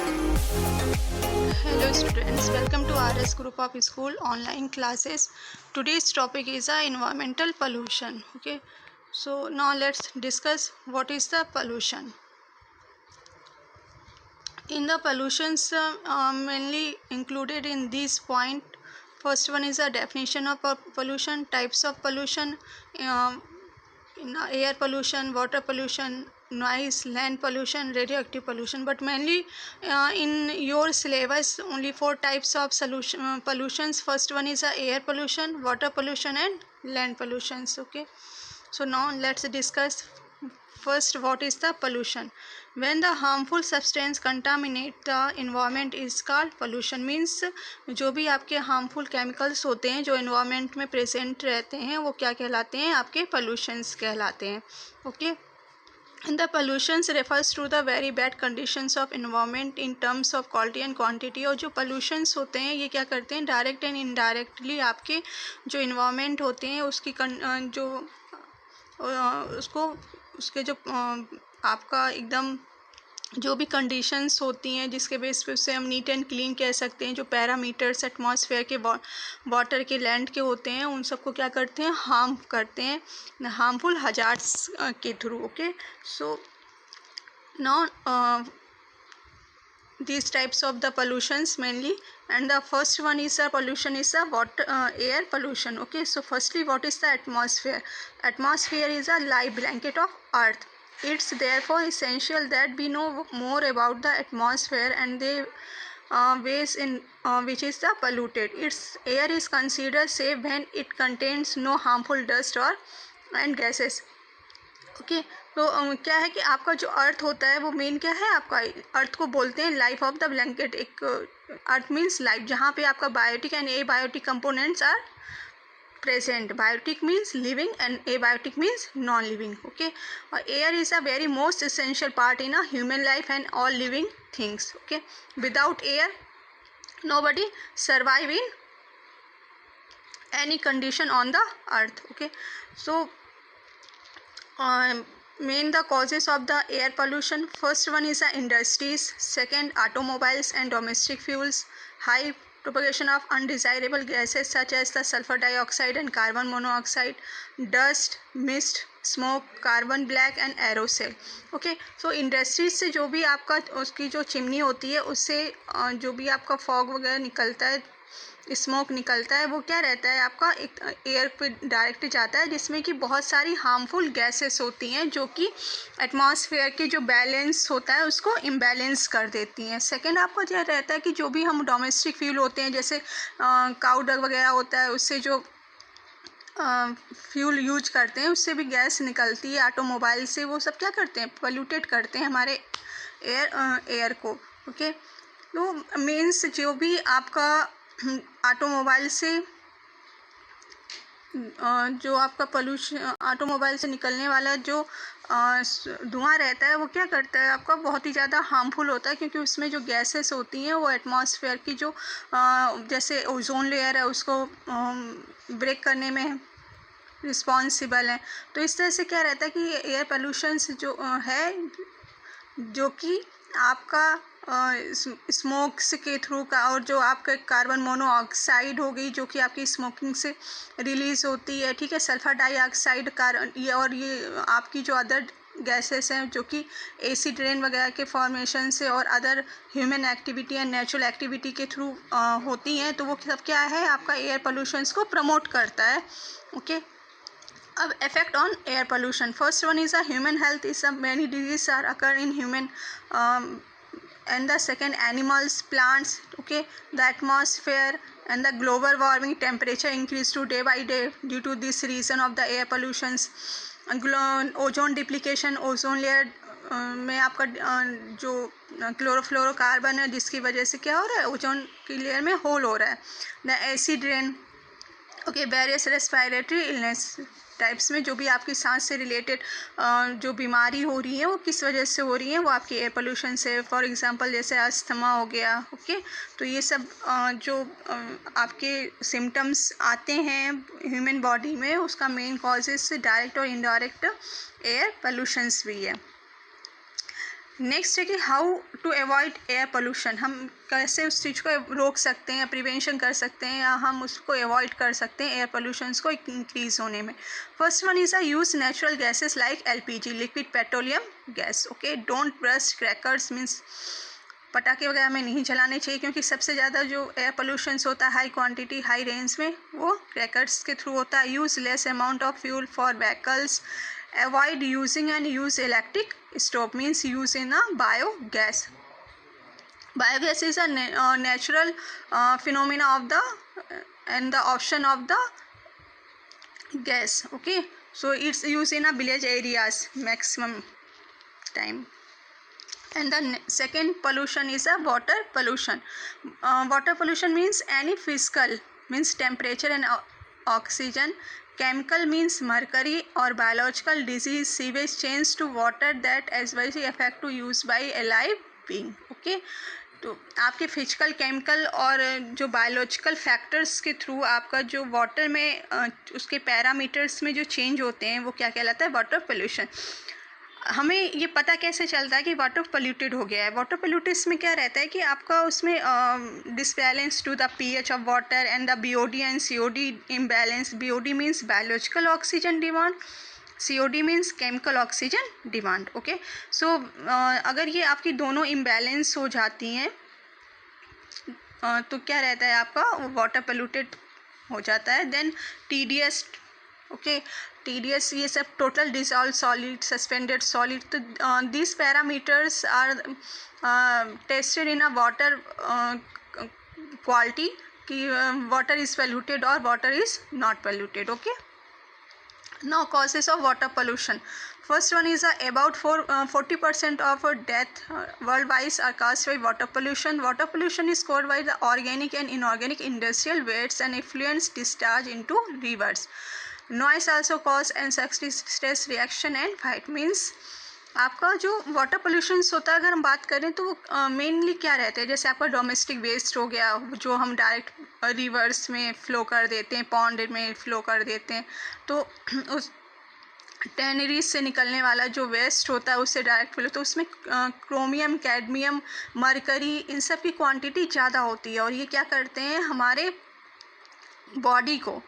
Hello students, welcome to RS Group of School online classes. Today's topic is environmental pollution. Okay, so now let's discuss what is the pollution. In the pollutions mainly included in this point, first one is a definition of pollution, types of pollution, um, air pollution, water pollution, noise, land pollution, radioactive pollution. But mainly in your syllabus only four types of pollutions. First one is air pollution, water pollution and land pollutions. Okay, so now let's discuss first what is the pollution. When the harmful substance contaminate the environment is called pollution. Means जो भी आपके harmful chemicals होते हैं जो environment में present रहते हैं वो क्या कहलाते हैं, आपके pollutions कहलाते हैं. Okay, and the pollutions refers to the very bad conditions of environment in terms of quality and quantity. और जो pollutions होते हैं ये क्या करते हैं, डायरेक्ट एंड इनडायरेक्टली आपके जो environment होते हैं उसकी जो उसको उसके जो आपका एकदम जो भी कंडीशंस होती हैं जिसके बेस पे उसे हम नीट एंड क्लीन कह सकते हैं, जो पैरामीटर्स एटमॉस्फेयर के वाटर के लैंड के होते हैं उन सबको क्या करते हैं, हार्म करते हैं हार्मफुल हजार्ड्स के through. Okay, so now these types of the pollutions mainly, and the first one is a pollution is a water air pollution. Okay, so firstly what is the atmosphere? Atmosphere is a light blanket of earth. It's therefore essential that we know more about the atmosphere and the ways in which is the polluted. Its air is considered safe when it contains no harmful dust or and gases. Okay, तो क्या है कि आपका जो अर्थ होता है वो main क्या है, आपका अर्थ को बोलते हैं लाइफ ऑफ द ब्लैंकेट. एक अर्थ मीन्स लाइफ जहाँ पे आपका biotic and abiotic components are present. Biotic means living and abiotic means non-living. Okay, air is a very most essential part in a human life and all living things. Okay, without air nobody survive in any condition on the earth. Okay, so main the causes of the air pollution. First one is the industries, second automobiles and domestic fuels, high propagation of undesirable gases such as the sulfur dioxide and carbon monoxide, dust, mist, smoke, carbon black and aerosol. Okay, so industries से जो भी आपका उसकी जो chimney होती है उससे जो भी आपका फॉग वगैरह निकलता है, स्मोक निकलता है, वो क्या रहता है आपका एक एयर पे डायरेक्ट जाता है जिसमें कि बहुत सारी हार्मफुल गैसेस होती हैं जो कि एटमॉस्फेयर के जो बैलेंस होता है उसको इम्बैलेंस कर देती हैं. सेकंड आपका क्या रहता है कि जो भी हम डोमेस्टिक फ्यूल होते हैं जैसे काऊ डंग वगैरह होता है उससे जो फ्यूल यूज करते हैं उससे भी गैस निकलती है ऑटोमोबाइल से, वो सब क्या करते हैं, पोल्यूटेड करते हैं हमारे एयर को. ओके, तो मीन्स जो भी आपका ऑटोमोबाइल से जो आपका पोल्यूशन ऑटोमोबाइल से निकलने वाला जो धुआं रहता है वो क्या करता है आपका बहुत ही ज़्यादा हार्मफुल होता है क्योंकि उसमें जो गैसेस होती हैं वो एटमॉस्फेयर की जो जैसे ओजोन लेयर है उसको ब्रेक करने में रिस्पॉन्सिबल है. तो इस तरह से क्या रहता है कि एयर पोल्यूशन जो है जो कि आपका स्मोक के थ्रू का और जो आपका कार्बन मोनोऑक्साइड हो गई जो कि आपकी स्मोकिंग से रिलीज़ होती है, ठीक है, सल्फर डाइऑक्साइड ये और ये आपकी जो अदर गैसेस हैं जो कि एसिड रेन वगैरह के फॉर्मेशन से और other human activity and natural activity के थ्रू होती हैं, तो वो सब क्या है आपका एयर पोल्यूशंस को प्रमोट करता है. ओके, अब effect on air pollution. First one is a human health is a many diseases are occur in human and the second animals, plants. Okay, the atmosphere and the global warming temperature increase to day by day due to this reason of the air pollutions. Ozone depletion, ozone layer में आपका जो chlorofluorocarbon है जिसकी वजह से क्या हो रहा है, ओजोन की लेयर में होल हो रहा है. The acid rain. Okay, various respiratory illness types में जो भी आपकी सांस से रिलेटेड जो बीमारी हो रही है वो किस वजह से हो रही है, वो आपकी एयर पोल्यूशन से. फॉर एग्जांपल जैसे अस्थमा हो गया. ओके, तो ये सब जो आपके सिम्टम्स आते हैं ह्यूमन बॉडी में उसका मेन कॉजेस डायरेक्ट और इनडायरेक्ट एयर पोल्यूशंस भी है. नेक्स्ट है कि how to avoid air pollution, हम कैसे उस चीज़ को रोक सकते हैं या प्रिवेंशन कर सकते हैं या हम उसको अवॉइड कर सकते हैं एयर पोल्यूशंस को इंक्रीज़ होने में। First one is a use natural gases like LPG, liquid petroleum gas. Okay, don't burst crackers, means पटाखे वगैरह में नहीं जलाने चाहिए, क्योंकि सबसे ज़्यादा जो एयर पोल्यूशंस होता है हाई क्वांटिटी हाई रेंज में वो क्रैकर्स के थ्रू होता है। Use less amount of fuel for vehicles, avoid using and use electric stove, means use in a biogas. Biogas is a natural phenomena of the and the option of the gas. Okay, so it's used in a village areas maximum time. And the second pollution is a water pollution. Water pollution means any physical, means temperature and oxygen, chemical means mercury or biological disease, sewage change to water that adversely affect to use by alive being. Okay, तो आपके physical chemical और जो biological factors के through आपका जो water में उसके parameters में जो चेंज होते हैं वो क्या कहलाता है, वाटर पोल्यूशन। हमें ये पता कैसे चलता है कि वाटर पोल्यूटेड हो गया है? वाटर पोल्यूटेड में क्या रहता है कि आपका उसमें disbalance to the pH of water and the BOD and COD imbalance. BOD means biological oxygen demand, COD means chemical oxygen demand. Okay, so अगर ये आपकी दोनों इम्बैलेंस हो जाती हैं तो क्या रहता है, आपका वाटर पोल्यूटेड हो जाता है। देन TDS, ओके, TDS ये सब total dissolved solid, suspended solid. तो this parameters are tested in a water quality कि वाटर इज़ पोल्यूटेड और water is not polluted. Okay, now causes of water pollution. First one is about 40% of death worldwide are caused by water pollution. Water pollution is caused by the organic and inorganic industrial waste and effluents discharged into rivers. Noise also cause anxiety, stress reaction and fight, means आपका जो water pollution होता है अगर हम बात करें तो वो मेनली क्या रहता है, जैसे आपका डोमेस्टिक वेस्ट हो गया जो हम डायरेक्ट रिवर्स में फ़्लो कर देते हैं, पॉन्ड में फ़्लो कर देते हैं, तो उस टैनरीज से निकलने वाला जो वेस्ट होता है उससे डायरेक्ट फ्लो, तो उसमें क्रोमियम, कैडमियम, मरकरी, इन सब की क्वांटिटी ज़्यादा होती है और ये क्या करते हैं हमारे बॉडी को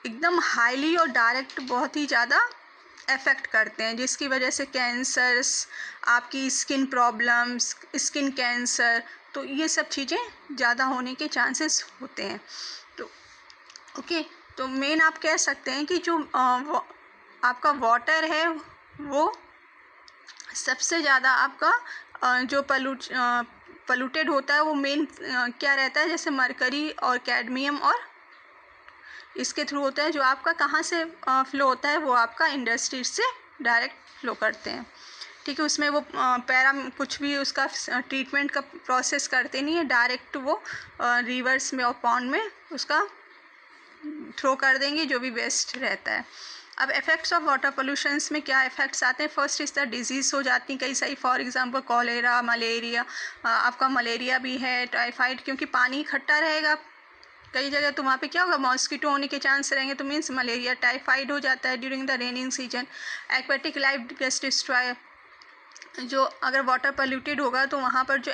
एकदम हाईली और डायरेक्ट बहुत ही ज़्यादा अफेक्ट करते हैं, जिसकी वजह से कैंसर्स, आपकी स्किन प्रॉब्लम्स, स्किन कैंसर, तो ये सब चीज़ें ज़्यादा होने के चांसेस होते हैं। तो ओके, तो मेन आप कह सकते हैं कि जो आपका वाटर है वो सबसे ज़्यादा आपका जो पोल्यूटेड होता है वो मेन क्या रहता है, जैसे मरकरी और कैडमियम और इसके थ्रू होता है। जो आपका कहाँ से फ़्लो होता है वो आपका इंडस्ट्री से डायरेक्ट फ़्लो करते हैं, ठीक है। उसमें वो कुछ भी उसका ट्रीटमेंट का प्रोसेस करते नहीं है, डायरेक्ट वो रिवर्स में और पॉन्ड में उसका थ्रो कर देंगे जो भी वेस्ट रहता है। अब इफ़ेक्ट्स ऑफ वाटर पोल्यूशंस में क्या इफ़ेक्ट्स आते हैं, फर्स्ट इस तरह डिजीज़ हो जाती हैं कई सारी, फॉर एग्जांपल कॉलेरा, मलेरिया, आपका मलेरिया भी है, टाइफाइड, क्योंकि पानी इकट्ठा रहेगा कई जगह तो वहाँ पे क्या होगा, मॉस्किटो होने के चांस रहेंगे, तो मीन्स मलेरिया, टाइफाइड हो जाता है during the raining season. Aquatic life gets destroy, जो अगर वाटर पोल्यूटेड होगा तो वहाँ पर जो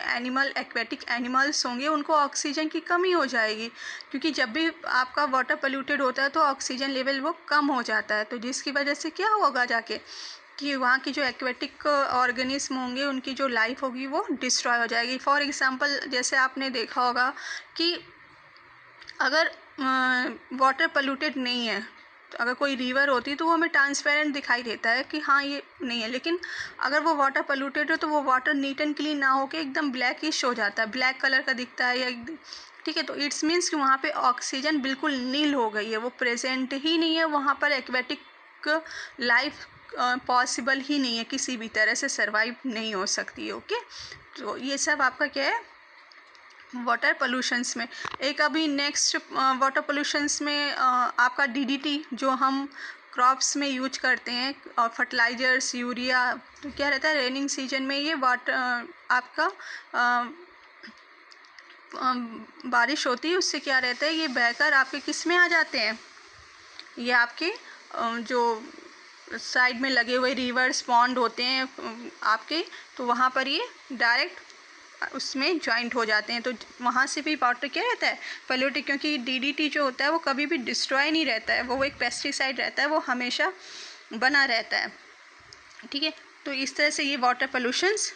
एक्वेटिक एनिमल्स होंगे उनको ऑक्सीजन की कमी हो जाएगी, क्योंकि जब भी आपका वाटर पोल्यूटेड होता है तो ऑक्सीजन लेवल वो कम हो जाता है, तो जिसकी वजह से क्या होगा जाके कि वहाँ की जो एक्वेटिक ऑर्गेनिज्म होंगे उनकी जो लाइफ होगी वो डिस्ट्रॉय हो जाएगी। फॉर एग्जांपल जैसे आपने देखा होगा कि अगर वाटर पोल्यूटेड नहीं है तो अगर कोई रिवर होती तो वो हमें ट्रांसपेरेंट दिखाई देता है कि हाँ ये नहीं है, लेकिन अगर वो वाटर पोल्यूटेड हो तो वो वाटर नीट एंड क्लीन ना होके एकदम ब्लैकिश हो जाता है, ब्लैक कलर का दिखता है या ठीक है। तो इट्स मीन्स कि वहाँ पे ऑक्सीजन बिल्कुल नील हो गई है, वो प्रेजेंट ही नहीं है, वहाँ पर एक्वेटिक लाइफ पॉसिबल ही नहीं है, किसी भी तरह से सर्वाइव नहीं हो सकती है। ओके, तो ये सब आपका क्या है वाटर पोल्यूशंस में। एक अभी नेक्स्ट वाटर पोल्यूशंस में आपका DDT जो हम क्रॉप्स में यूज करते हैं और फर्टिलाइजर्स, यूरिया, तो क्या रहता है रेनिंग सीजन में ये वाटर आपका बारिश होती है उससे क्या रहता है ये बहकर आपके किस में आ जाते हैं, ये आपके जो साइड में लगे हुए रिवर्स पॉन्ड होते हैं आपके, तो वहाँ पर ये डायरेक्ट उसमें जॉइंट हो जाते हैं, तो वहाँ से भी वाटर क्या रहता है, पोल्यूटेड, क्योंकि डीडीटी जो होता है वो कभी भी डिस्ट्रॉय नहीं रहता है, वो एक पेस्टिसाइड रहता है, वो हमेशा बना रहता है, ठीक है। तो इस तरह से ये वाटर पोल्यूशंस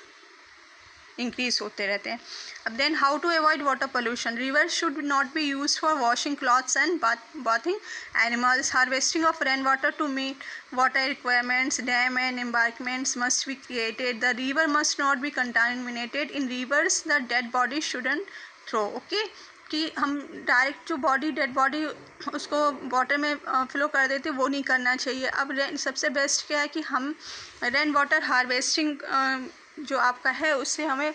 इंक्रीज होते रहते हैं। अब then how to avoid water pollution, rivers should not be use for washing clothes and bathing animals, harvesting of rain water to meet water requirements, dam and embankments must be created, the river must not be contaminated, in rivers the dead body shouldn't throw. Okay, कि हम direct जो dead body उसको water में flow कर देते, वो नहीं करना चाहिए। अब सबसे बेस्ट क्या है कि हम रेन वाटर हार्वेस्टिंग जो आपका है उससे हमें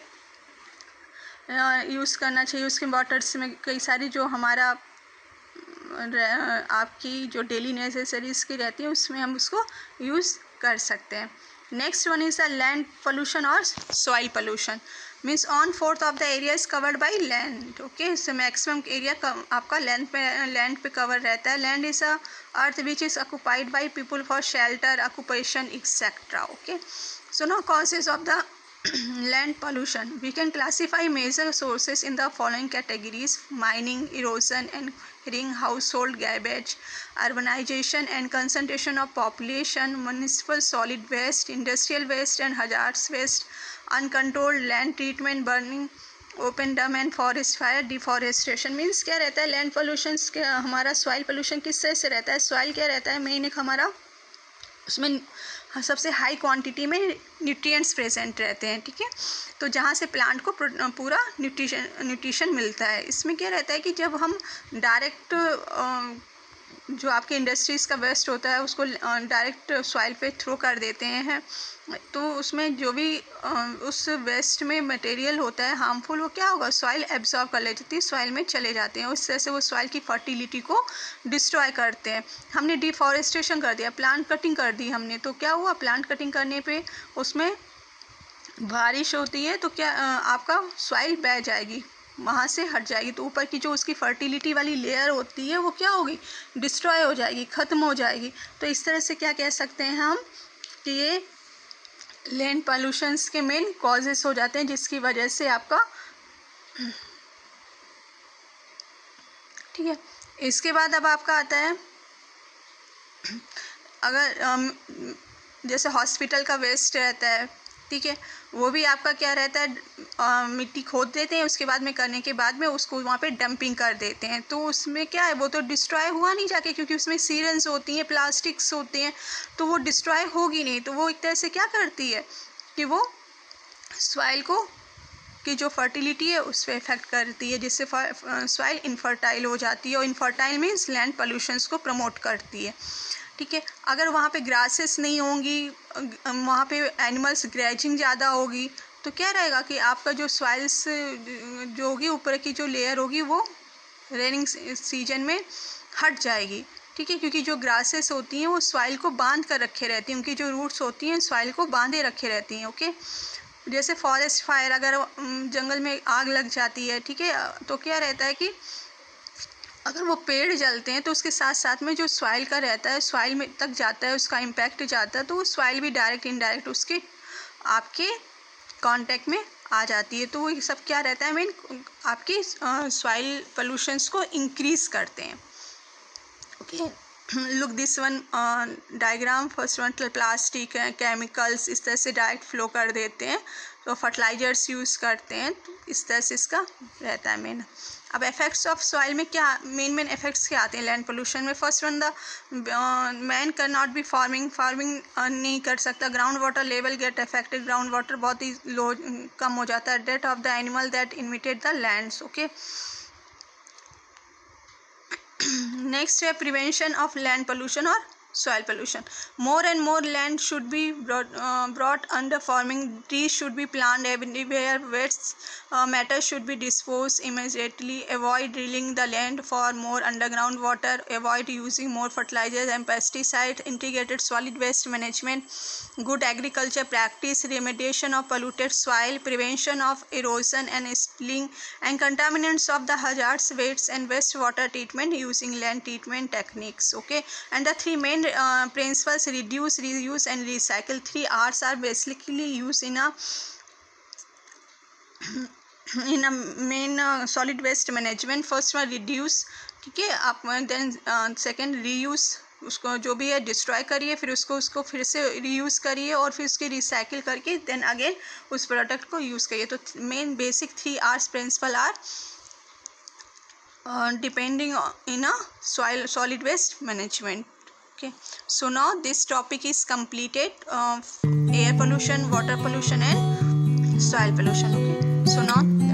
यूज़ करना चाहिए। उसके वाटर्स में कई सारी जो हमारा आपकी जो डेली नेसेसरीज की रहती है उसमें हम उसको यूज़ कर सकते हैं। Next one is the land pollution और soil pollution, means 1/4 of the area is covered by land. Okay, इससे मैक्सिमम एरिया आपका लैंड पे कवर रहता है। Land is a earth which is occupied by people for shelter, occupation etcetera. Okay, so now causes of the land pollution, we can classify major sources in the following categories: mining, erosion and clearing, household garbage, urbanization and concentration of population, municipal solid waste, industrial waste and hazardous waste, uncontrolled land treatment, burning open dump and forest fire, deforestation. Means क्या रहता है land pollution के, हमारा soil pollution किस तरह से रहता है। सॉइल क्या रहता है, मेन एक हमारा उसमें सबसे हाई क्वांटिटी में न्यूट्रिएंट्स प्रेजेंट रहते हैं, ठीक है। तो जहाँ से प्लांट को पूरा न्यूट्रिशन मिलता है। इसमें क्या रहता है कि जब हम डायरेक्ट जो आपके इंडस्ट्रीज़ का वेस्ट होता है उसको डायरेक्ट सॉइल पे थ्रो कर देते हैं, तो उसमें जो भी उस वेस्ट में मटेरियल होता है हार्मफुल, वो क्या होगा, सॉइल एब्जॉर्ब कर लेती है, सॉइल में चले जाते हैं। उस तरह से वो सॉइल की फर्टिलिटी को डिस्ट्रॉय करते हैं। हमने डिफॉरेस्टेशन कर दिया, प्लांट कटिंग कर दी हमने, तो क्या हुआ, प्लांट कटिंग करने पे उसमें बारिश होती है तो क्या आपका सॉइल बह जाएगी, वहाँ से हट जाएगी, तो ऊपर की जो उसकी फर्टिलिटी वाली लेयर होती है वो क्या होगी, डिस्ट्रॉय हो जाएगी, ख़त्म हो जाएगी। तो इस तरह से क्या कह सकते हैं हम कि ये लैंड पॉल्यूशंस के मेन कॉजेस हो जाते हैं, जिसकी वजह से आपका, ठीक है। इसके बाद अब आपका आता है, अगर जैसे हॉस्पिटल का वेस्ट रहता है, ठीक है, वो भी आपका क्या रहता है, मिट्टी खोद देते हैं, उसके बाद में करने के बाद में उसको वहाँ पे डंपिंग कर देते हैं, तो उसमें क्या है, वो तो डिस्ट्रॉय हुआ नहीं जाके, क्योंकि उसमें सीरेंस होती हैं, प्लास्टिक्स होते हैं, तो वो डिस्ट्रॉय होगी नहीं। तो वो एक तरह से क्या करती है कि वो सॉइल को की जो फर्टिलिटी है उस पर इफेक्ट करती है, जिससे सॉइल इनफर्टाइल हो जाती है, और इनफर्टाइल मीन्स लैंड पोल्यूशंस को प्रमोट करती है, ठीक है। अगर वहाँ पे ग्रासेस नहीं होंगी, वहाँ पे एनिमल्स ग्रेजिंग ज़्यादा होगी, तो क्या रहेगा कि आपका जो सॉइल्स जो होगी, ऊपर की जो लेयर होगी वो रेनिंग सीजन में हट जाएगी, ठीक है, क्योंकि जो ग्रासेस होती हैं वो सॉइल को बांध कर रखे रहती हैं, उनकी जो रूट्स होती हैं सॉइल को बांधे रखे रहती हैं। ओके, जैसे फॉरेस्ट फायर, अगर जंगल में आग लग जाती है, ठीक है, तो क्या रहता है कि अगर वो पेड़ जलते हैं तो उसके साथ साथ में जो सॉइल का रहता है, सॉइल में तक जाता है, उसका इम्पैक्ट जाता है, तो वो सॉइल भी डायरेक्ट इनडायरेक्ट उसके आपके कांटेक्ट में आ जाती है। तो वो सब क्या रहता है, मेन आपकी सॉइल पोल्यूशंस को इंक्रीज करते हैं। Okay, look this one diagram, first one plastic chemicals इस तरह से डायरेक्ट फ्लो कर देते हैं, तो फर्टिलाइजर्स यूज़ करते हैं, तो इस तरह से इसका रहता है मेन। अब इफेक्ट्स ऑफ सॉइल में क्या मेन इफेक्ट्स क्या आते हैं लैंड पोल्यूशन में। First one, the man can not bee farming नहीं कर सकता, ground water level get affected, ground water बहुत ही लो कम हो जाता है, death of the animal that inverted the lands. Okay, next है प्रिवेंशन ऑफ लैंड पोल्यूशन और soil pollution. More and more land should be brought under farming. Trees should be planted everywhere. Waste matter should be disposed immediately. Avoid drilling the land for more underground water. Avoid using more fertilizers and pesticides. Integrated solid waste management. Good agriculture practice. Remediation of polluted soil. Prevention of erosion and spilling and contaminants of the hazardous wastes and wastewater treatment using land treatment techniques. Okay, and the three main main principles: reduce, reuse and recycle. 3 R's are basically used in a main solid waste management. First one reduce, ठीक है, आप then second reuse, उसको जो भी है destroy करिए, फिर उसको फिर से रीयूज़ करिए और फिर उसकी रिसाइकिल करके देन अगेन उस प्रोडक्ट को यूज़ करिए. तो main basic 3 R's principle are depending in a solid waste management. Okay, so now this topic is completed, air pollution, water pollution and soil pollution. Okay, so now